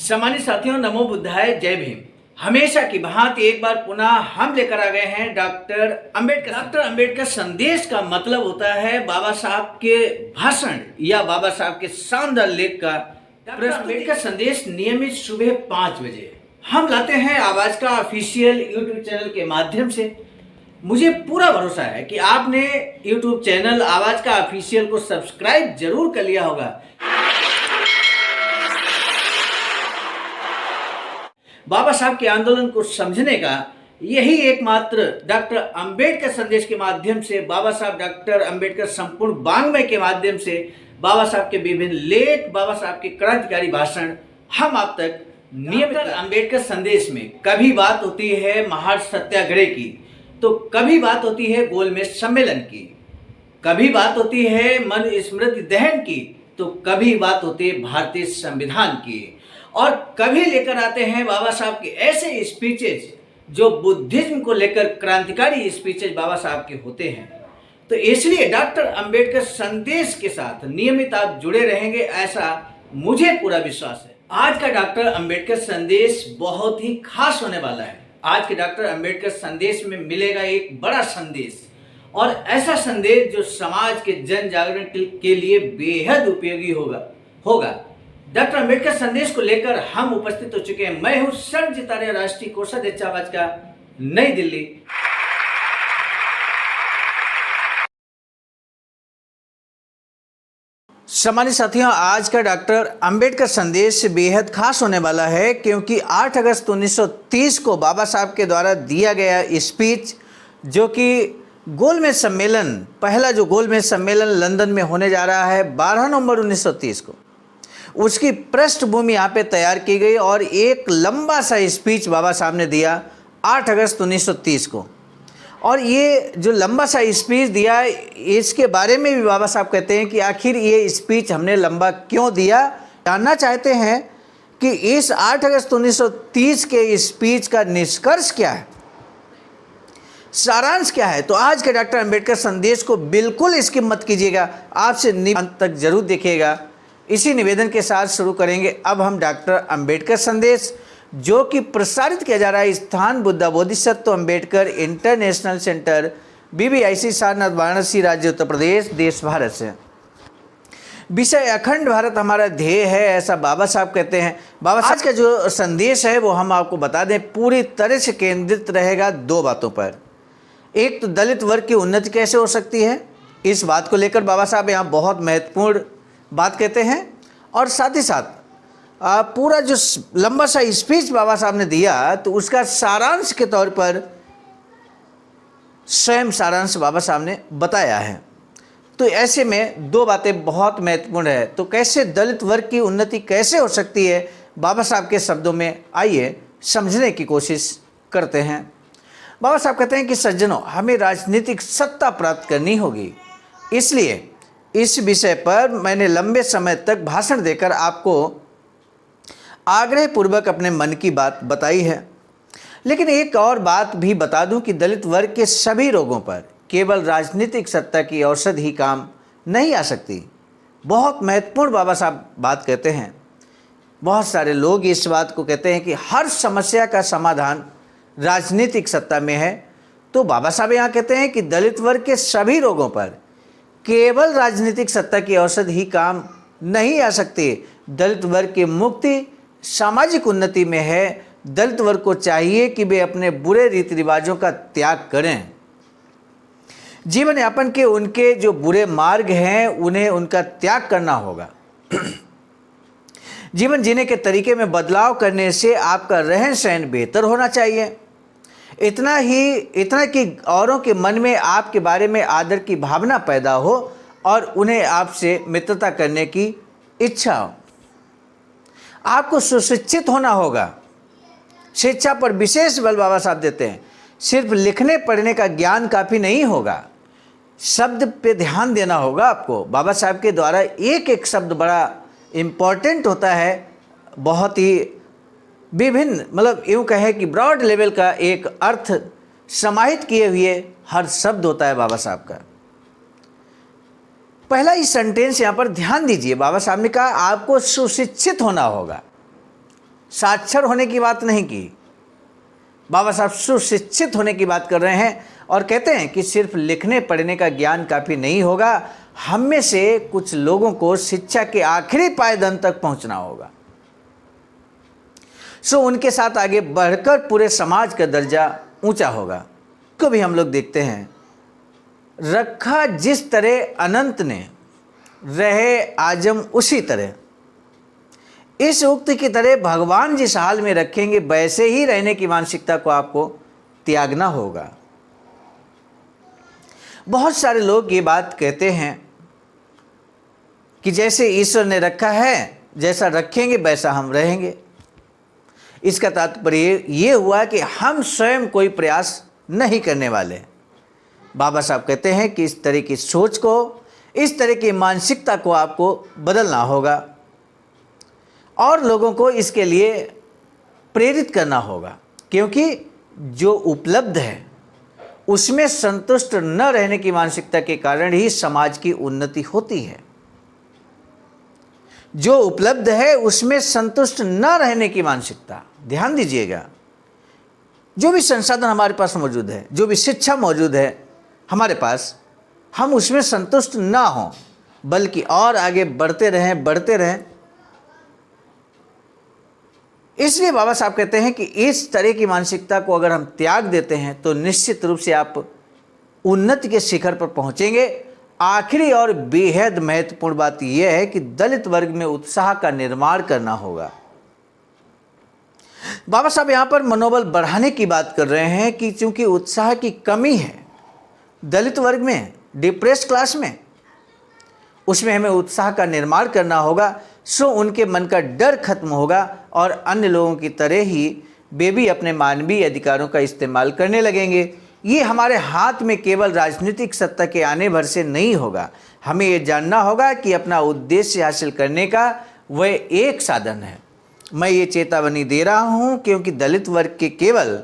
सम्मानित साथियों, नमो बुद्धाय, जय भीम। हमेशा की भांति एक बार पुनः हम लेकर आ गए हैं डॉक्टर अंबेडकर संदेश का मतलब होता है बाबा साहब के भाषण या बाबा साहब के शानदार लेख का। डॉक्टर अंबेडकर संदेश नियमित सुबह 5 बजे हम लाते हैं आवाज का ऑफिशियल यूट्यूब चैनल के माध्यम से। मुझे पूरा भरोसा है कि आपने यूट्यूब चैनल आवाज का ऑफिशियल को सब्सक्राइब जरूर कर लिया होगा। बाबा साहब के आंदोलन को समझने का यही एकमात्र डॉक्टर अंबेडकर संदेश के माध्यम से, बाबा साहब डॉक्टर अंबेडकर संपूर्ण वाङ्मय के माध्यम से, बाबा साहब के विभिन्न लेख, बाबा साहब के क्रांतिकारी भाषण हम आप तक नियमित। अंबेडकर संदेश में कभी बात होती है महान सत्याग्रह की, तो कभी बात होती है गोलमेज सम्मेलन की, कभी बात होती है मन स्मृति दहन की, तो कभी बात होती है भारतीय संविधान की, और कभी लेकर आते हैं बाबा साहब के ऐसे स्पीचेस जो बुद्धिज्म को लेकर क्रांतिकारी स्पीचेस बाबा साहब के होते हैं। तो इसलिए डॉक्टर अंबेडकर संदेश के साथ नियमित आप जुड़े रहेंगे, ऐसा मुझे पूरा विश्वास है। आज का डॉक्टर अंबेडकर संदेश बहुत ही खास होने वाला है। आज के डॉक्टर अंबेडकर संदेश में मिलेगा एक बड़ा संदेश, और ऐसा संदेश जो समाज के जन जागरण के लिए बेहद उपयोगी होगा। डॉक्टर अंबेडकर संदेश को लेकर हम उपस्थित हो चुके हैं। मैं हूं सर्वजित आर्य, राष्ट्रीय कोषाध्यक्ष आवाज का, नई दिल्ली। सम्मानित साथियों, आज का डॉक्टर अंबेडकर संदेश बेहद खास होने वाला है, क्योंकि 8 अगस्त 1930 को बाबा साहब के द्वारा दिया गया स्पीच, जो कि गोलमेज सम्मेलन, पहला जो गोलमेज सम्मेलन लंदन में होने जा रहा है 12 नवंबर 1930 को, उसकी पृष्ठभूमि यहाँ पे तैयार की गई और एक लंबा सा स्पीच बाबा साहब ने दिया 8 अगस्त 1930 को। और ये जो लंबा सा स्पीच दिया, इसके बारे में भी बाबा साहब कहते हैं कि आखिर ये स्पीच हमने लंबा क्यों दिया। जानना चाहते हैं कि इस 8 अगस्त 1930 के स्पीच का निष्कर्ष क्या है, सारांश क्या है। तो आज के डॉक्टर अंबेडकर संदेश को बिल्कुल स्किप मत कीजिएगा, आपसे अंत तक जरूर देखिएगा। इसी निवेदन के साथ शुरू करेंगे अब हम डॉक्टर अंबेडकर संदेश, जो कि प्रसारित किया जा रहा है स्थान Buddha Bodhisattva Ambedkar international centre, BBIC Sarnath, Varanasi, राज्य उत्तर प्रदेश, देश भारत से। विषय अखंड भारत हमारा ध्येय है, ऐसा बाबा साहब कहते हैं। बाबा साहब का जो संदेश है वो हम आपको बता दें, पूरी तरह से केंद्रित रहेगा 2 बातों पर। एक तो दलित वर्ग की उन्नति कैसे हो सकती है, इस बात को लेकर बाबा साहब यहाँ बहुत महत्वपूर्ण बात कहते हैं, और साथ ही साथ पूरा जो लंबा सा स्पीच बाबा साहब ने दिया, तो उसका सारांश के तौर पर स्वयं सारांश बाबा साहब ने बताया है। तो ऐसे में 2 बातें बहुत महत्वपूर्ण है। तो कैसे दलित वर्ग की उन्नति कैसे हो सकती है, बाबा साहब के शब्दों में आइए समझने की कोशिश करते हैं। बाबा साहब कहते हैं कि सज्जनों, हमें राजनीतिक सत्ता प्राप्त करनी होगी, इसलिए इस विषय पर मैंने लंबे समय तक भाषण देकर आपको आग्रह पूर्वक अपने मन की बात बताई है। लेकिन एक और बात भी बता दूं कि दलित वर्ग के सभी रोगों पर केवल राजनीतिक सत्ता की औषधि ही काम नहीं आ सकती। बहुत महत्वपूर्ण बाबा साहब बात कहते हैं। बहुत सारे लोग इस बात को कहते हैं कि हर समस्या का समाधान राजनीतिक सत्ता में है। तो बाबा साहब यहाँ कहते हैं कि दलित वर्ग के सभी रोगों पर केवल राजनीतिक सत्ता की औषधि ही काम नहीं आ सकती। दलित वर्ग की मुक्ति सामाजिक उन्नति में है। दलित वर्ग को चाहिए कि वे अपने बुरे रीति रिवाजों का त्याग करें। जीवन यापन के उनके जो बुरे मार्ग हैं, उन्हें उनका त्याग करना होगा। जीवन जीने के तरीके में बदलाव करने से आपका रहन सहन बेहतर होना चाहिए। इतना कि औरों के मन में आपके बारे में आदर की भावना पैदा हो और उन्हें आपसे मित्रता करने की इच्छा हो। आपको सुशिक्षित होना होगा। शिक्षा पर विशेष बल बाबा साहब देते हैं। सिर्फ लिखने पढ़ने का ज्ञान काफ़ी नहीं होगा, शब्द पे ध्यान देना होगा आपको। बाबा साहब के द्वारा एक एक शब्द बड़ा इम्पॉर्टेंट होता है, बहुत ही विभिन्न, मतलब यूँ कहे कि ब्रॉड लेवल का एक अर्थ समाहित किए हुए हर शब्द होता है बाबा साहब का। पहला ही सेंटेंस यहाँ पर ध्यान दीजिए। बाबा साहब ने कहा आपको सुशिक्षित होना होगा। साक्षर होने की बात नहीं की। बाबा साहब सुशिक्षित होने की बात कर रहे हैं और कहते हैं कि सिर्फ लिखने पढ़ने का ज्ञान काफ़ी नहीं होगा, हम में से कुछ लोगों को शिक्षा के आखिरी पायदान तक पहुंचना होगा। उनके साथ आगे बढ़कर पूरे समाज का दर्जा ऊंचा होगा। को भी हम लोग देखते हैं, रखा जिस तरह अनंत ने, रहे आजम उसी तरह। इस उक्ति की तरह भगवान जिस हाल में रखेंगे वैसे ही रहने की मानसिकता को आपको त्यागना होगा। बहुत सारे लोग ये बात कहते हैं कि जैसे ईश्वर ने रखा है, जैसा रखेंगे वैसा हम रहेंगे। इसका तात्पर्य ये हुआ कि हम स्वयं कोई प्रयास नहीं करने वाले। बाबा साहब कहते हैं कि इस तरह की सोच को, इस तरह की मानसिकता को आपको बदलना होगा और लोगों को इसके लिए प्रेरित करना होगा, क्योंकि जो उपलब्ध है उसमें संतुष्ट न रहने की मानसिकता के कारण ही समाज की उन्नति होती है। जो उपलब्ध है उसमें संतुष्ट न रहने की मानसिकता, ध्यान दीजिएगा, जो भी संसाधन हमारे पास मौजूद है, जो भी शिक्षा मौजूद है हमारे पास, हम उसमें संतुष्ट ना हों बल्कि और आगे बढ़ते रहें। इसलिए बाबा साहब कहते हैं कि इस तरह की मानसिकता को अगर हम त्याग देते हैं तो निश्चित रूप से आप उन्नति के शिखर पर पहुंचेंगे। आखिरी और बेहद महत्वपूर्ण बात यह है कि दलित वर्ग में उत्साह का निर्माण करना होगा। बाबा साहब यहाँ पर मनोबल बढ़ाने की बात कर रहे हैं कि चूंकि उत्साह की कमी है दलित वर्ग में, डिप्रेस्ड क्लास में, उसमें हमें उत्साह का निर्माण करना होगा। उनके मन का डर खत्म होगा और अन्य लोगों की तरह ही वे भी अपने मानवीय अधिकारों का इस्तेमाल करने लगेंगे। ये हमारे हाथ में केवल राजनीतिक सत्ता के आने भर से नहीं होगा। हमें ये जानना होगा कि अपना उद्देश्य हासिल करने का वह एक साधन है। मैं ये चेतावनी दे रहा हूँ क्योंकि दलित वर्ग के केवल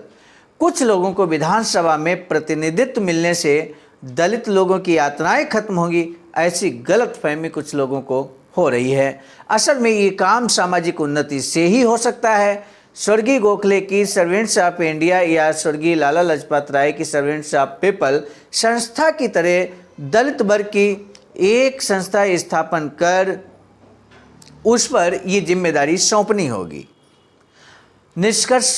कुछ लोगों को विधानसभा में प्रतिनिधित्व मिलने से दलित लोगों की यातनाएं खत्म होंगी, ऐसी गलतफहमी कुछ लोगों को हो रही है। असल में ये काम सामाजिक उन्नति से ही हो सकता है। स्वर्गीय गोखले की सर्वेंट्स ऑफ इंडिया या स्वर्गीय लाला लाजपत राय की सर्वेंट्स ऑफ पीपल संस्था की तरह दलित वर्ग की एक संस्था स्थापन कर उस पर ये जिम्मेदारी सौंपनी होगी। निष्कर्ष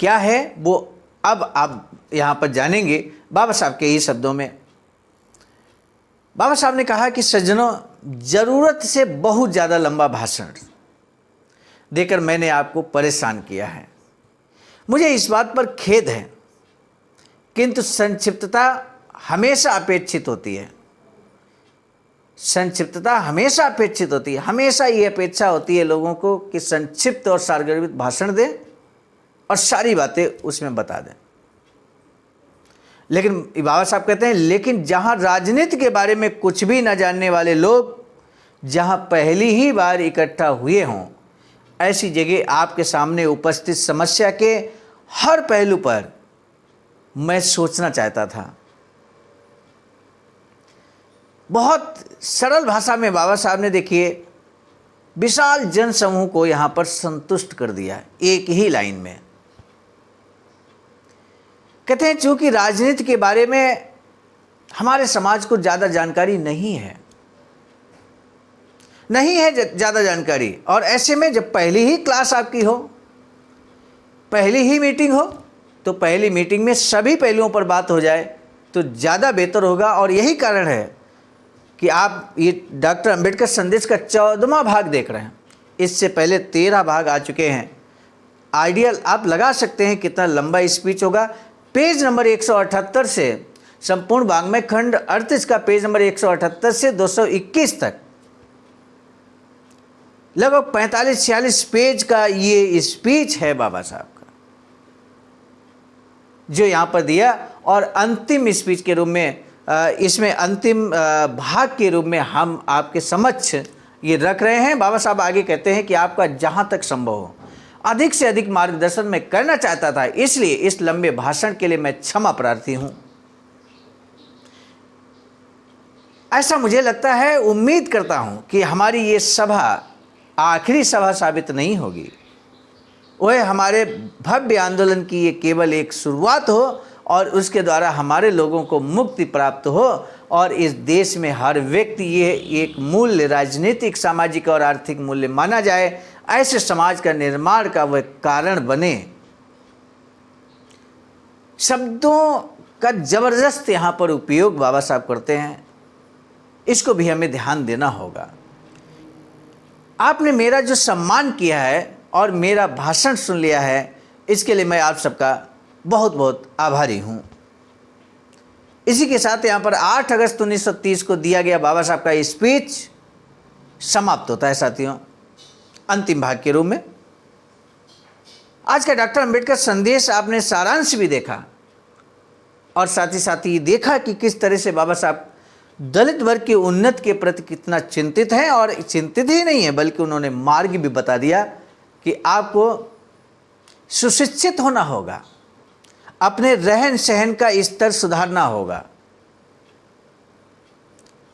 क्या है वो अब आप यहाँ पर जानेंगे बाबा साहब के ही शब्दों में। बाबा साहब ने कहा कि सज्जनों, ज़रूरत से बहुत ज़्यादा लंबा भाषण देकर मैंने आपको परेशान किया है। मुझे इस बात पर खेद है, किंतु संक्षिप्तता हमेशा अपेक्षित होती है। संक्षिप्तता हमेशा अपेक्षित होती है। हमेशा ये अपेक्षा होती है लोगों को कि संक्षिप्त और सारगर्भित भाषण दें और सारी बातें उसमें बता दें। लेकिन बाबा साहब कहते हैं, लेकिन जहां राजनीति के बारे में कुछ भी न जानने वाले लोग जहां पहली ही बार इकट्ठा हुए हों, ऐसी जगह आपके सामने उपस्थित समस्या के हर पहलू पर मैं सोचना चाहता था। बहुत सरल भाषा में बाबा साहब ने देखिए विशाल जन समूह को यहाँ पर संतुष्ट कर दिया एक ही लाइन में। कहते हैं चूंकि राजनीति के बारे में हमारे समाज को ज़्यादा जानकारी नहीं है ज़्यादा जानकारी, और ऐसे में जब पहली ही क्लास आपकी हो, पहली ही मीटिंग हो, तो पहली मीटिंग में सभी पहलुओं पर बात हो जाए तो ज़्यादा बेहतर होगा। और यही कारण है कि आप ये डॉक्टर अंबेडकर संदेश का 14वां भाग देख रहे हैं। इससे पहले 13 भाग आ चुके हैं। आइडियल आप लगा सकते हैं कितना लंबा स्पीच होगा। पेज नंबर 178 से संपूर्ण वाङ्मय खंड 38 का पेज नंबर 178 से 221 तक लगभग 45-46 पेज का ये स्पीच है बाबा साहब का, जो यहाँ पर दिया। और अंतिम स्पीच के रूप में इसमें अंतिम भाग के रूप में हम आपके समक्ष ये रख रहे हैं। बाबा साहब आगे कहते हैं कि आपका जहाँ तक संभव हो अधिक से अधिक मार्गदर्शन मैं करना चाहता था, इसलिए इस लंबे भाषण के लिए मैं क्षमा प्रार्थी हूँ। ऐसा मुझे लगता है, उम्मीद करता हूँ कि हमारी ये सभा आखिरी सभा साबित नहीं होगी। वह हमारे भव्य आंदोलन की ये केवल एक शुरुआत हो और उसके द्वारा हमारे लोगों को मुक्ति प्राप्त हो और इस देश में हर व्यक्ति ये एक मूल्य, राजनीतिक, सामाजिक और आर्थिक मूल्य माना जाए, ऐसे समाज का निर्माण का वह कारण बने। शब्दों का जबरदस्त यहाँ पर उपयोग बाबा साहब करते हैं, इसको भी हमें ध्यान देना होगा। आपने मेरा जो सम्मान किया है और मेरा भाषण सुन लिया है, इसके लिए मैं आप सबका बहुत बहुत आभारी हूँ। इसी के साथ यहाँ पर 8 अगस्त 1930 को दिया गया बाबा साहब का स्पीच समाप्त होता है साथियों, अंतिम भाग के रूप में। आज का डॉक्टर अंबेडकर संदेश आपने सारांश भी देखा और साथ ही साथ ये देखा कि किस तरह से बाबा साहब दलित वर्ग की उन्नति के प्रति कितना चिंतित हैं, और चिंतित ही नहीं है बल्कि उन्होंने मार्ग भी बता दिया कि आपको सुशिक्षित होना होगा, अपने रहन सहन का स्तर सुधारना होगा,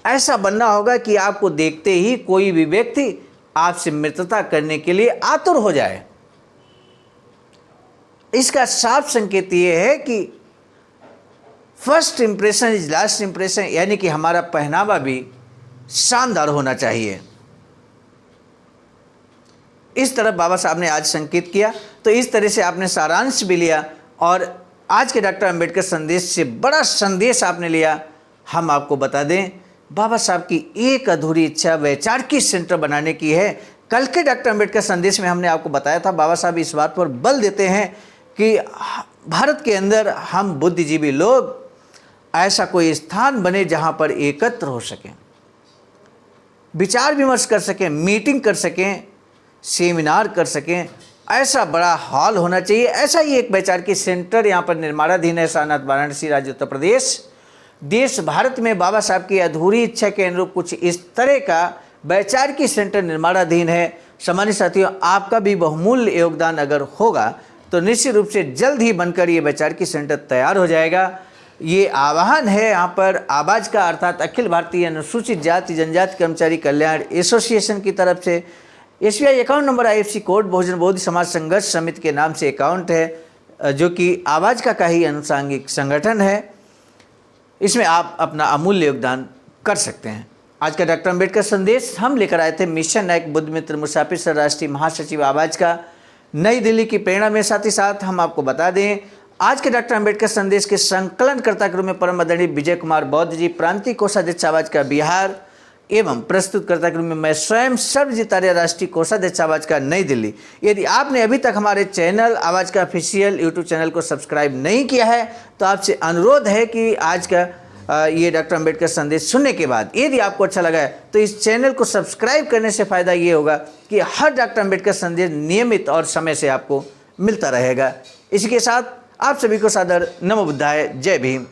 ऐसा बनना होगा कि आपको देखते ही कोई भी व्यक्ति आपसे मित्रता करने के लिए आतुर हो जाए। इसका साफ संकेत ये है कि first impression is last impression, यानी कि हमारा पहनावा भी शानदार होना चाहिए। इस तरफ बाबा साहब ने आज संकेत किया, तो इस तरह से आपने सारांश भी लिया और आज के डॉक्टर अंबेडकर संदेश से बड़ा संदेश आपने लिया। हम आपको बता दें, बाबा साहब की एक अधूरी इच्छा वैचारिक सेंटर बनाने की है। कल के डॉक्टर अंबेडकर संदेश में हमने आपको बताया था, बाबा साहब इस बात पर बल देते हैं कि भारत के अंदर हम बुद्धिजीवी लोग ऐसा कोई स्थान बने जहाँ पर एकत्र हो सकें, विचार विमर्श कर सकें, मीटिंग कर सकें, सेमिनार कर सकें। ऐसा बड़ा हॉल होना चाहिए। ऐसा ही एक वैचारिक सेंटर यहाँ पर निर्माणाधीन है, सारनाथ, वाराणसी, राज्य उत्तर प्रदेश। देश भारत में बाबा साहब की अधूरी इच्छा के अनुरूप कुछ इस तरह का वैचारिक सेंटर निर्माणाधीन है। सामान्य साथियों, आपका भी बहुमूल्य योगदान अगर होगा तो निश्चित रूप से जल्द ही बनकर ये वैचारिक सेंटर तैयार हो जाएगा। ये आह्वान है यहाँ पर आवाज का, अर्थात अखिल भारतीय अनुसूचित जाति जनजाति कर्मचारी कल्याण एसोसिएशन की तरफ से। SBI account number IFC code Bahujan Bauddh Samaj संघर्ष समिति के नाम से अकाउंट है, जो कि आवाज का ही अनुसांगिक संगठन है। इसमें आप अपना अमूल्य योगदान कर सकते हैं। आज का डॉक्टर अंबेडकर संदेश हम लेकर आए थे मिशन नायक बुद्ध मित्र मुसाफिर सर, राष्ट्रीय महासचिव आवाज का, नई दिल्ली की प्रेरणा में। साथ ही साथ हम आपको बता दें, आज के डॉक्टर अंबेडकर संदेश के संकलनकर्ता के रूप में परम आदरणीय विजय कुमार बौद्ध जी, प्रांतीय कोषाध्यक्ष आवाज का बिहार, एवं प्रस्तुतकर्ता के रूप में मैं स्वयं सर्वजीत आर्य, राष्ट्रीय कोषाध्यक्ष आवाज का, नई दिल्ली। यदि आपने अभी तक हमारे चैनल आवाज का ऑफिशियल यूट्यूब चैनल को सब्सक्राइब नहीं किया है तो आपसे अनुरोध है कि आज का ये डॉक्टर अंबेडकर संदेश सुनने के बाद यदि आपको अच्छा लगा है तो इस चैनल को सब्सक्राइब करने से फ़ायदा ये होगा कि हर डॉक्टर अंबेडकर संदेश नियमित और समय से आपको मिलता रहेगा। इसी के साथ आप सभी को सादर नमो बुद्धाय, जय भीम।